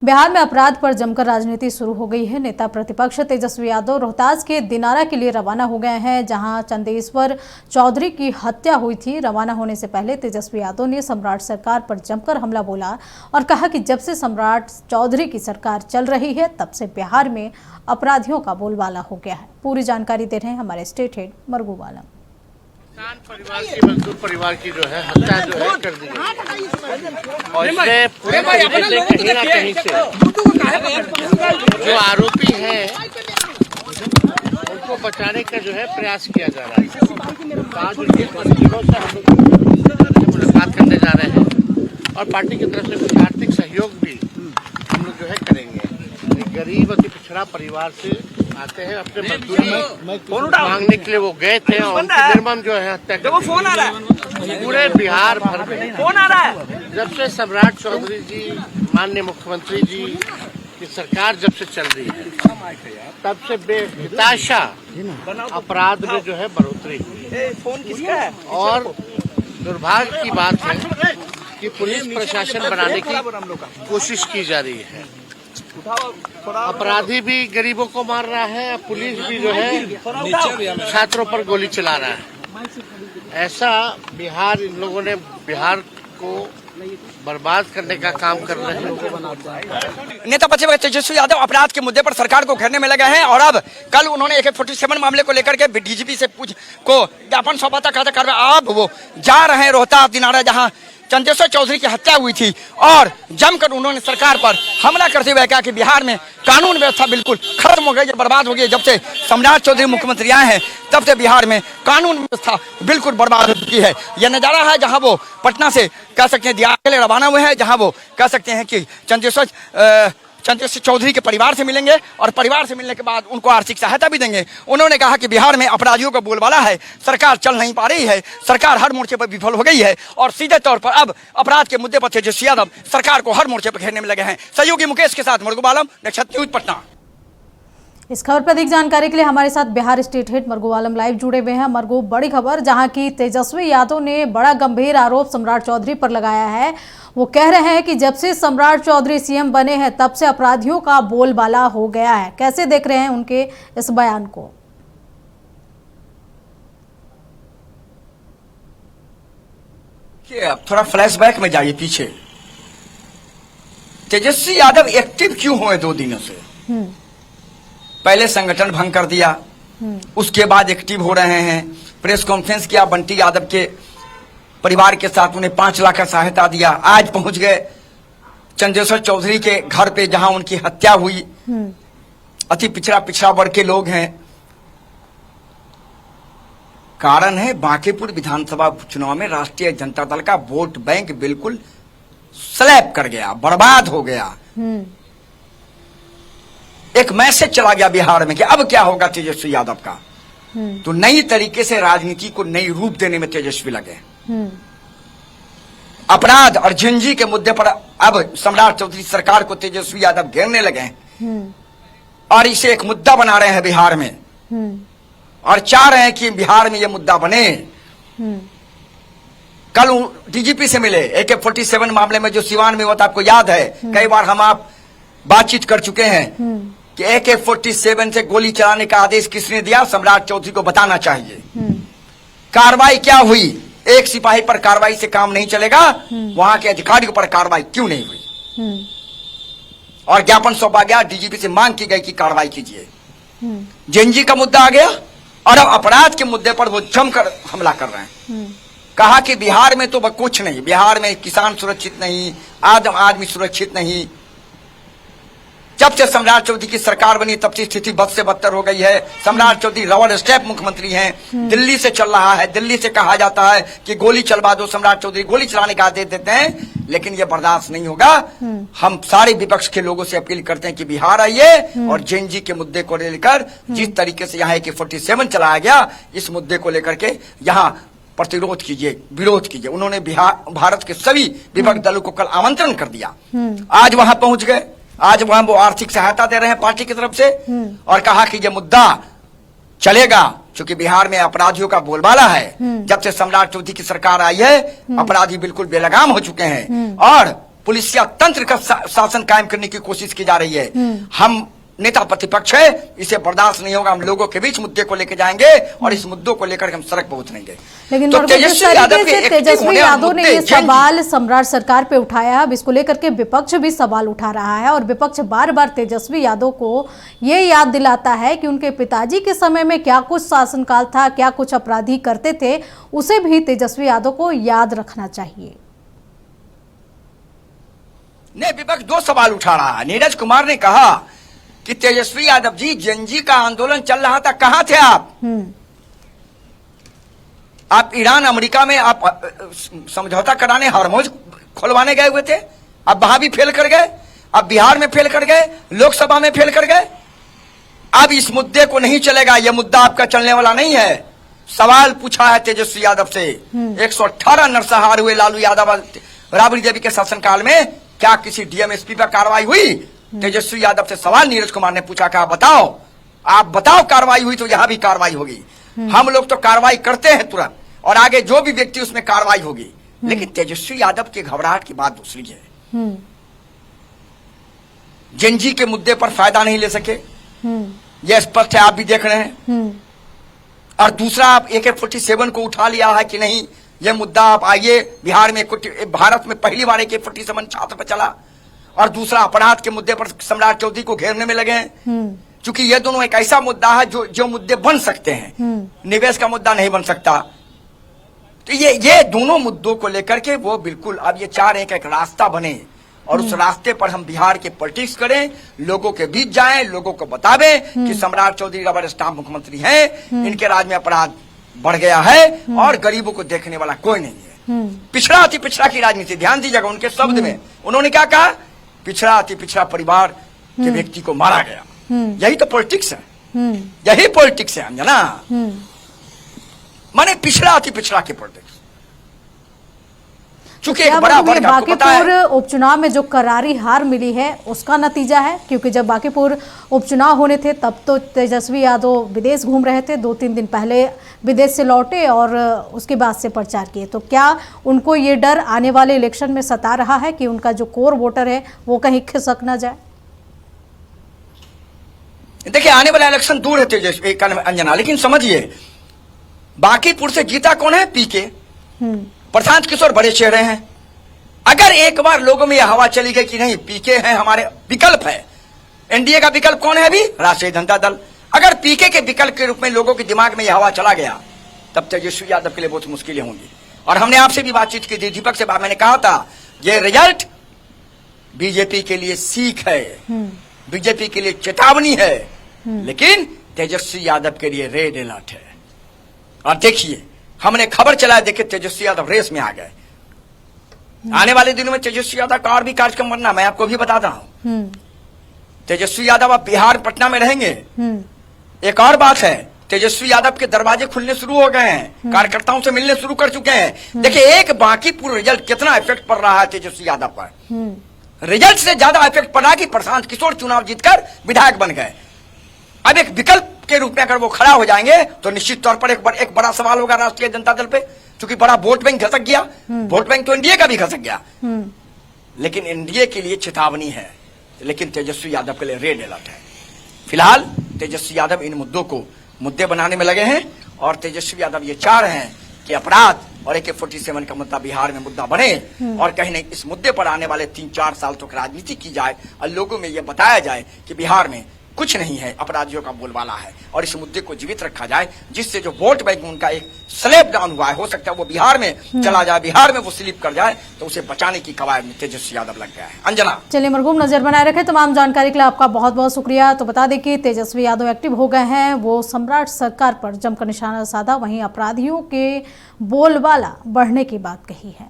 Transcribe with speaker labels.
Speaker 1: बिहार में अपराध पर जमकर राजनीति शुरू हो गई है। नेता प्रतिपक्ष तेजस्वी यादव रोहतास के दिनारा के लिए रवाना हो गए हैं, जहां चंदेश्वर चौधरी की हत्या हुई थी। रवाना होने से पहले तेजस्वी यादव ने सम्राट सरकार पर जमकर हमला बोला और कहा कि जब से सम्राट चौधरी की सरकार चल रही है तब से बिहार में अपराधियों का बोलबाला हो गया है। पूरी जानकारी दे रहे हैं हमारे स्टेट हेड मरगू वालम।
Speaker 2: किसान परिवार की, मजदूर परिवार की जो है हत्या जो है कर दी गई और इसमें पूरे तरीके से कहीं ना कहीं से जो आरोपी हैं उनको बचाने का जो है प्रयास किया जा रहा है। आज उनके परिजनों से हम लोग मुलाकात करने जा रहे हैं और पार्टी की तरफ से कुछ आर्थिक सहयोग भी हम लोग जो है करेंगे। गरीब अति पिछड़ा परिवार से आते हैं, अपने मजदूरी मांगने के लिए वो गए थे और उनकी निर्मम जो है हत्या कर फोन आ रहा है। पूरे बिहार भर में फोन आ रहा है। जब से सम्राट चौधरी जी, माननीय मुख्यमंत्री जी की सरकार जब से चल रही है तब से बेतहाशा अपराध में जो है बढ़ोतरी हुई है और दुर्भाग्य की बात है कि पुलिस प्रशासन बनाने की कोशिश की जा रही है। अपराधी भी गरीबों को मार रहा है, पुलिस भी जो है छात्रों पर गोली चला रहा है। ऐसा बिहार, इन लोगों ने बिहार को बर्बाद करने का काम कर रहे हैं।
Speaker 3: नेता प्रतिपक्ष तेजस्वी यादव अपराध के मुद्दे पर सरकार को घेरने में लगे हैं और अब कल उन्होंने AK-47 मामले को लेकर के DGP से को ज्ञापन सौंपा था। अब वो जा रहे हैं रोहतास दिनारा, जहां चंदेश्वर चौधरी की हत्या हुई थी और जमकर उन्होंने सरकार पर हमला करते हुए कहा कि बिहार में कानून व्यवस्था बिल्कुल खत्म हो गई है, बर्बाद हो गई है। जब से सम्राट चौधरी मुख्यमंत्री आए हैं तब से बिहार में कानून व्यवस्था बिल्कुल बर्बाद हो चुकी है। यह नजारा है जहां वो पटना से कह सकते हैं दिनारा के लिए रवाना हुए हैं, जहां वो कह सकते हैं कि चंदेश्वर चौधरी के परिवार से मिलेंगे और परिवार से मिलने के बाद उनको आर्थिक सहायता भी देंगे। उन्होंने कहा कि बिहार में अपराधियों का बोलबाला है, सरकार चल नहीं पा रही है, सरकार हर मोर्चे पर विफल हो गई है और सीधे तौर पर अब अपराध के मुद्दे पर तेजस्वी यादव सरकार को हर मोर्चे पर घेरने में लगे हैं। सहयोगी मुकेश के साथ मरगू वालम, नेक्स्ट न्यूज पटना।
Speaker 1: इस खबर पर अधिक जानकारी के लिए हमारे साथ बिहार स्टेट हेड मरगू वालम लाइव जुड़े हुए हैं। मरगू, बड़ी खबर जहां की तेजस्वी यादव ने बड़ा गंभीर आरोप सम्राट चौधरी पर लगाया है। वो कह रहे हैं कि जब से सम्राट चौधरी CM बने हैं तब से अपराधियों का बोलबाला हो गया है। कैसे देख रहे हैं उनके इस बयान को?
Speaker 3: अब थोड़ा फ्लैशबैक में जाइए पीछे। तेजस्वी यादव एक्टिव क्यों हुए 2 दिनों से? पहले संगठन भंग कर दिया, उसके बाद एक्टिव हो रहे हैं। प्रेस कॉन्फ्रेंस किया, बंटी यादव के परिवार के साथ उन्हें 5 लाख का सहायता दिया। आज पहुंच गए चंदेश्वर चौधरी के घर पे जहां उनकी हत्या हुई। अति पिछड़ा वर्ग के लोग हैं। कारण है बांकीपुर विधानसभा चुनाव में राष्ट्रीय जनता दल का वोट बैंक बिल्कुल स्लैप कर गया, बर्बाद हो गया। एक मैसेज चला गया बिहार में कि अब क्या होगा तेजस्वी यादव का। तो नई तरीके से राजनीति को नई रूप देने में तेजस्वी लगे। अपराध और झंझी के मुद्दे पर अब सम्राट चौधरी सरकार को तेजस्वी यादव घेरने लगे हैं और इसे एक मुद्दा बना रहे हैं बिहार में और चाह रहे हैं कि बिहार में यह मुद्दा बने। कल DGP से मिले AK-47 मामले में जो सिवान में हुआ था, आपको याद है, कई बार हम आप बातचीत कर चुके हैं कि AK-47 से गोली चलाने का आदेश किसने दिया? सम्राट चौधरी को बताना चाहिए। कार्रवाई क्या हुई? एक सिपाही पर कार्रवाई से काम नहीं चलेगा, वहां के अधिकारियों पर कार्रवाई क्यों नहीं हुई? और ज्ञापन सौंपा गया, DGP से मांग की गई कि कार्रवाई कीजिए। जेएनजी का मुद्दा आ गया और अब अपराध के मुद्दे पर वो जमकर हमला कर रहे हैं। कहा कि बिहार में तो कुछ नहीं, बिहार में किसान सुरक्षित नहीं, आम आदमी सुरक्षित नहीं। जब से सम्राट चौधरी की सरकार बनी तब से स्थिति बद से बदतर हो गई है। सम्राट चौधरी रबर स्टैप मुख्यमंत्री हैं, दिल्ली से चल रहा है। दिल्ली से कहा जाता है कि गोली चलवा दो, सम्राट चौधरी गोली चलाने का आदेश देते हैं, लेकिन यह बर्दाश्त नहीं होगा। हम सारे विपक्ष के लोगों से अपील करते हैं कि बिहार आइए और जेएनजी के मुद्दे को लेकर जिस तरीके से यहाँ AK-47 चलाया गया, इस मुद्दे को लेकर के यहाँ प्रतिरोध कीजिए, विरोध कीजिए। उन्होंने भारत के सभी विपक्ष दलों को कल आमंत्रण कर दिया। आज वहां पहुंच गए, आज वहां वो आर्थिक सहायता दे रहे हैं पार्टी की तरफ से और कहा कि यह मुद्दा चलेगा, क्योंकि बिहार में अपराधियों का बोलबाला है। जब से सम्राट चौधरी की सरकार आई है अपराधी बिल्कुल बेलगाम हो चुके हैं और पुलिसिया तंत्र का शासन कायम करने की कोशिश की जा रही है। हम नेता प्रतिपक्ष है, इसे बर्दाश्त नहीं होगा। हम लोगों के बीच मुद्दे को लेकर जाएंगे और इस मुद्दों को लेकर हम सड़क पर उतरेंगे।
Speaker 1: लेकिन
Speaker 3: तो तेजस्वी
Speaker 1: यादव ने ये सवाल सम्राट सरकार पे उठाया। अब इसको लेकर के विपक्ष भी सवाल उठा रहा है और विपक्ष बार बार तेजस्वी यादव को ये याद दिलाता है कि उनके पिताजी के समय में क्या कुछ शासनकाल था, क्या कुछ अपराधी करते थे, उसे भी तेजस्वी यादव को याद रखना चाहिए।
Speaker 3: ने विपक्ष दो सवाल उठा रहा है। नीरज कुमार ने कहा कि तेजस्वी यादव जी, जनजी का आंदोलन चल रहा था, कहां थे आप? आप ईरान अमेरिका में आप समझौता कराने, हार्मोज खुलवाने गए हुए थे, अब वहां भी फेल कर गए, अब बिहार में फेल कर गए, लोकसभा में फेल कर गए। अब इस मुद्दे को नहीं चलेगा, यह मुद्दा आपका चलने वाला नहीं है। सवाल पूछा है तेजस्वी यादव से। 118 नरसंहार हुए लालू यादव राबड़ी देवी के शासनकाल में, क्या किसी डीएमएसपी पर कार्रवाई हुई? तेजस्वी यादव से सवाल नीरज कुमार ने पूछा, क्या बताओ, आप बताओ कार्रवाई हुई तो यहां भी कार्रवाई होगी। हम लोग तो कार्रवाई करते हैं तुरंत, और आगे जो भी व्यक्ति उसमें कार्रवाई होगी। लेकिन तेजस्वी यादव की घबराहट की बात दूसरी है। जनजी के मुद्दे पर फायदा नहीं ले सके, यह स्पष्ट है, आप भी देख रहे हैं। और दूसरा, आप AK-47 को उठा लिया है कि नहीं, यह मुद्दा आप आइए, बिहार में भारत में पहली बार AK-47 छात्र पर चला। और दूसरा, अपराध के मुद्दे पर सम्राट चौधरी को घेरने में लगे हैं। क्योंकि ये दोनों एक ऐसा मुद्दा है जो मुद्दे बन सकते हैं, निवेश का मुद्दा नहीं बन सकता। तो ये दोनों मुद्दों को लेकर के वो बिल्कुल अब ये चाह रहे हैं कि एक रास्ता बने और उस रास्ते पर हम बिहार के पॉलिटिक्स करें, लोगों के बीच जाएं, लोगों को बतावें कि सम्राट चौधरी रबर स्टाम्प मुख्यमंत्री हैं, इनके राज में अपराध बढ़ गया है और गरीबों को देखने वाला कोई नहीं है। पिछड़ा अति पिछड़ा की राजनीति, ध्यान दीजिएगा उनके शब्द में, उन्होंने क्या कहा? पिछड़ा अति पिछड़ा परिवार के व्यक्ति को मारा गया। यही तो पॉलिटिक्स है, यही पॉलिटिक्स है अंजना। माने पिछड़ा अति पिछड़ा की पॉलिटिक्स। चूंकि एक बड़ा वर्ग आपको पता है,
Speaker 1: बांकीपुर उपचुनाव में जो करारी हार मिली है उसका नतीजा है। क्योंकि जब बांकीपुर उपचुनाव होने थे तब तो तेजस्वी यादव विदेश घूम रहे थे, 2-3 दिन पहले विदेश से लौटे और उसके बाद से प्रचार किए। तो क्या उनको ये डर आने वाले इलेक्शन में सता रहा है कि उनका जो कोर वोटर है वो कहीं खिसक ना जाए?
Speaker 3: देखिए, आने वाला इलेक्शन दूर है तेजस्वी अंजना, लेकिन समझिए बांकीपुर से जीता कौन है? पीके, प्रशांत किशोर बड़े चेहरे हैं। अगर एक बार लोगों में यह हवा चली गई कि नहीं, पीके हैं हमारे विकल्प है, एनडीए का विकल्प कौन है अभी? राष्ट्रीय जनता दल। अगर पीके के विकल्प के रूप में लोगों के दिमाग में यह हवा चला गया, तब तेजस्वी यादव के लिए बहुत मुश्किलें होंगी। और हमने आपसे भी बातचीत की थी, दीपक से मैंने कहा था, ये रिजल्ट बीजेपी के लिए सीख है, बीजेपी के लिए चेतावनी है, लेकिन तेजस्वी यादव के लिए रेड अलर्ट है। और देखिए, हमने खबर चलाया, देखिए तेजस्वी यादव रेस में आ गए। आने वाले दिनों में तेजस्वी यादव का और भी कार्यक्रम बनना, मैं आपको भी बताता हूं। तेजस्वी यादव अब बिहार पटना में रहेंगे। एक और बात है, तेजस्वी यादव के दरवाजे खुलने शुरू हो गए हैं, कार्यकर्ताओं से मिलने शुरू कर चुके हैं। देखिए, एक बांकीपुर रिजल्ट कितना इफेक्ट पड़ रहा है तेजस्वी यादव पर। रिजल्ट से ज्यादा इफेक्ट पड़ा कि प्रशांत किशोर चुनाव जीतकर विधायक बन गए। अब एक विकल्प के रूप में अगर वो खड़ा हो जाएंगे तो निश्चित तौर पर एक बड़ा सवाल होगा राष्ट्रीय जनता दल पे, क्योंकि बड़ा वोट बैंक घसक गया। वोट बैंक तो एनडीए का भी घसक गया, लेकिन एनडीए के लिए चेतावनी है, लेकिन तेजस्वी यादव के लिए रेड अलर्ट है। फिलहाल तेजस्वी यादव इन मुद्दों को मुद्दे बनाने में लगे हैं और तेजस्वी यादव ये चाह रहे हैं कि अपराध और AK-47 का मुद्दा बिहार में मुद्दा बने और कहीं नहीं इस मुद्दे पर आने वाले 3-4 साल तक राजनीति की जाए और लोगों में यह बताया जाए कि बिहार में कुछ नहीं है, अपराधियों का बोलबाला है, और इस मुद्दे को जीवित रखा जाए, जिससे जो वोट बैंक में उनका एक स्लैप डाउन हुआ है, हो सकता है वो बिहार में चला जाए, बिहार में वो स्लिप कर जाए, तो उसे बचाने की कवायद में तेजस्वी यादव लग गया है। अंजना,
Speaker 1: चलिए मरघूम, नजर बनाए रखे। तमाम जानकारी के लिए आपका बहुत बहुत शुक्रिया। तो बता दें कि तेजस्वी यादव एक्टिव हो गए हैं, वो सम्राट सरकार पर जमकर निशाना साधा, वहीं अपराधियों के बोलबाला बढ़ने की बात कही है।